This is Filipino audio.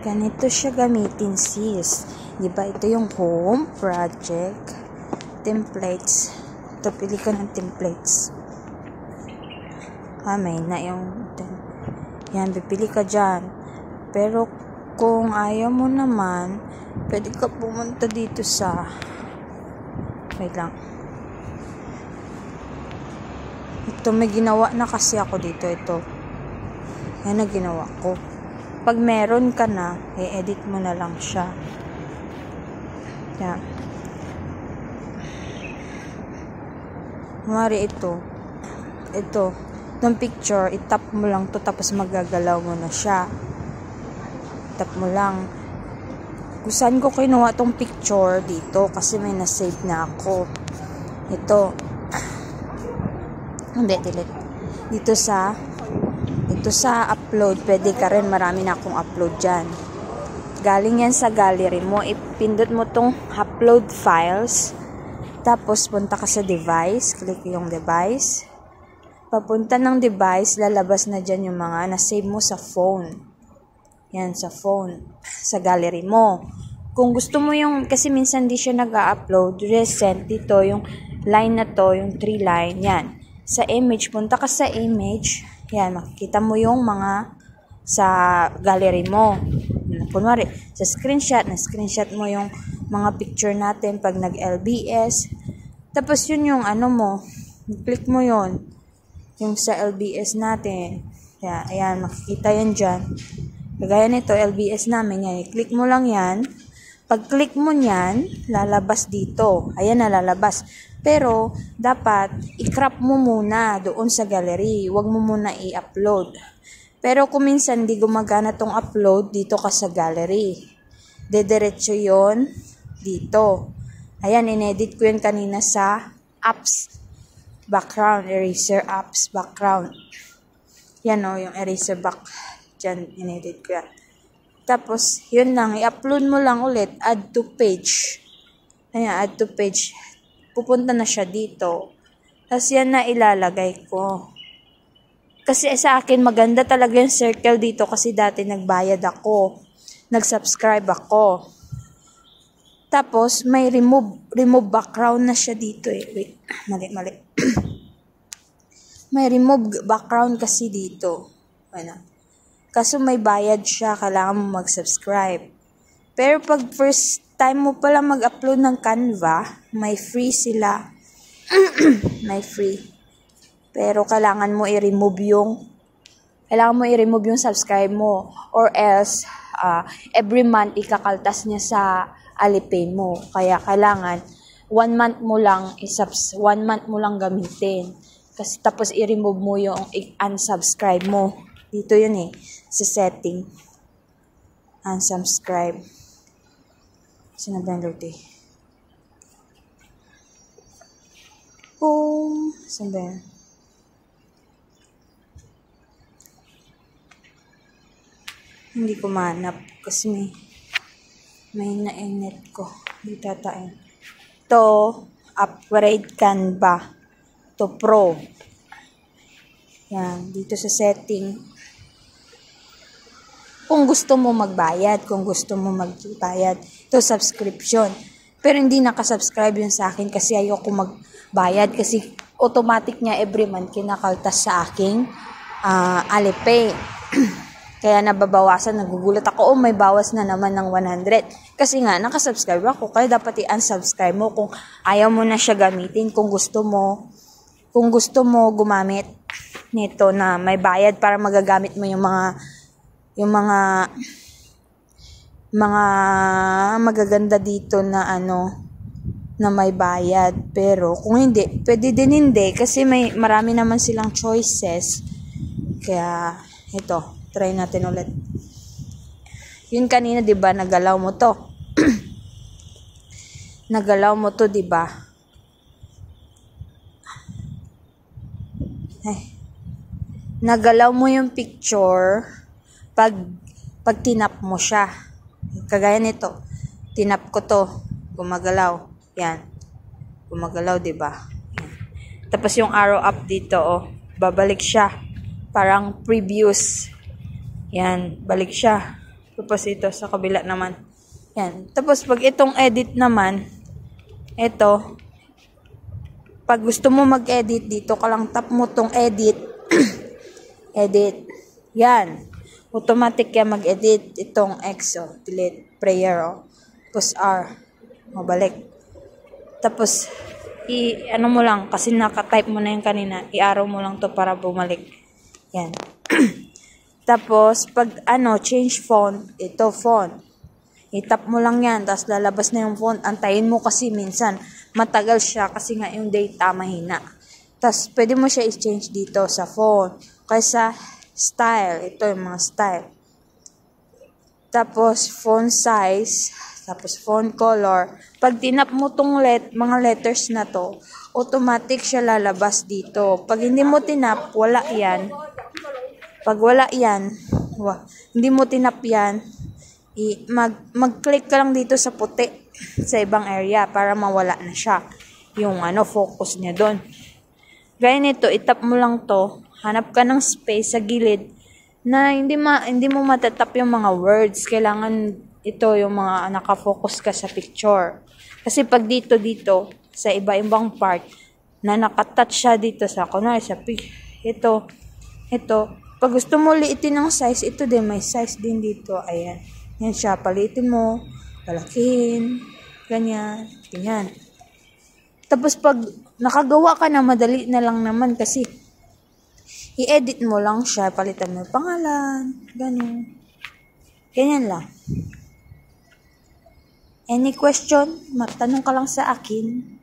Ganito siya gamitin, sis. Diba, ito yung home project. Templates. Ito, pili ka ng templates. May na yung... Yan, pipili ka dyan. Pero, kung ayaw mo naman, pwede ka pumunta dito sa... Wait lang. Ito, may ginawa na kasi ako dito. Ito. Yan na ginawa ko. Pag meron ka na, i-edit mo na lang siya. Yan. Mari ito. Itong picture, itap mo lang to tapos magagalaw mo na siya. Tap mo lang. Kung saan ko kinuha tong picture dito kasi may na-save na ako. Ito. Hindi, delete. Dito sa upload, pwede ka rin, marami na akong upload dyan. Galing yan sa gallery mo, ipindot mo tong upload files, tapos punta ka sa device, click yung device. Papunta ng device, lalabas na dyan yung mga na-save mo sa phone. Yan, sa phone, sa gallery mo. Kung gusto mo yung, kasi minsan di siya nag-upload, recent dito, yung line na to, yung 3 line, yan. Sa image, punta ka sa image, yan, makikita mo yung mga sa gallery mo. Kunwari, sa screenshot, na-screenshot mo yung mga picture natin pag nag-LBS. Tapos yun yung ano mo, click mo yun, yung sa LBS natin. Yan, ayan, makikita yan dyan. Kagaya nito, LBS namin, yan. Click mo lang yan. Pag click mo yan, lalabas dito. Ayan na, lalabas. Pero, dapat, i-crop mo muna doon sa gallery. Huwag mo muna i-upload. Pero, kung minsan di gumagana tong upload, dito ka sa gallery. Dediretso yon dito. Ayan, inedit ko yun kanina sa apps. Background, eraser apps, background. Yan o, yung eraser back. Diyan, inedit ko yan. Tapos, yun lang, i-upload mo lang ulit, add to page. Ayan, add to page. Pupunta na siya dito. Tapos yan na ilalagay ko. Kasi sa akin maganda talaga yung circle dito kasi dati nagbayad ako. Nag-subscribe ako. Tapos may remove background na siya dito eh. Wait, mali. May remove background kasi dito. Ano? Kaso may bayad siya, kailangan mo mag-subscribe. Pero pag first time mo pala mag-upload ng Canva, may free sila. May free. Pero kailangan mo i-remove yung subscribe mo. Or else, every month ikakaltas niya sa Alipay mo. Kaya kailangan, 1 month mo lang gamitin. Kasi tapos i-remove mo yung unsubscribe mo. Dito yun eh, sa setting. Unsubscribe. Sinabi eh. Boom. Sinabi. Hindi ko mahanap kasi may na-net ko. Hindi tatain. To upgrade Canva to Pro. Yan. Dito sa setting. Kung gusto mo magbayad, ito subscription. Pero hindi nakasubscribe yun sa akin kasi ayoko magbayad kasi automatic niya every month kinakaltas sa aking Alipay. Kaya nababawasan, nagugulat ako, may bawas na naman ng 100. Kasi nga, nakasubscribe ako, kaya dapat i-unsubscribe mo kung ayaw mo na siya gamitin, kung gusto mo gumamit nito na may bayad para magagamit mo yung mga magaganda dito na na may bayad. Pero kung hindi, pwede din hindi kasi marami naman silang choices. Kaya ito, try natin ulit. Yun kanina, 'di ba, nagalaw mo to. Nagalaw mo to, 'di ba? Nagalaw mo yung picture pag tinap mo siya. Kagaya nito. Tinap ko to. Gumagalaw. Yan. Gumagalaw, 'di ba? Tapos yung arrow up dito, babalik siya. Parang previous. Yan, balik siya. Tapos ito sa kabila naman. Yan. Tapos pag itong edit naman, ito, pag gusto mo mag-edit, dito ka lang tap mo tong edit. Edit. Yan. Automatic yan mag-edit. Itong X, delete, prayer, Tapos R. Mabalik. Tapos, ano mo lang, kasi naka-type mo na yung kanina, i-arrow mo lang to para bumalik. Yan. Tapos, pag change font, ito font. I-tap mo lang yan, tapos lalabas na yung font. Antayin mo kasi minsan, matagal siya kasi nga yung data mahina. Tapos, pwede mo siya i-change dito sa font. Kaysa style, ito yung mga style. Tapos, font size, tapos font color. Pag tinap mo tong mga letters na to, automatic siya lalabas dito. Pag hindi mo tinap, wala yan. Pag wala yan, hindi mo tinap yan, mag-click ka lang dito sa puti sa ibang area para mawala na siya. Yung focus niya doon. Gaya nito, itap mo lang to, hanap ka ng space sa gilid na hindi mo matatap yung mga words. Kailangan ito yung mga nakafocus ka sa picture. Kasi pag dito sa iba-ibang part na nakatouch siya dito sa kunwari sa ito. Pag gusto mo liitin ng size, ito din may size din dito. Ayan. Yan siya, palitin mo, palakihin, ganyan. Tapos pag nakagawa ka na, madali na lang naman kasi i-edit mo lang siya, palitan mo yung pangalan, ganyan lang. Any question? Matanong ka lang sa akin.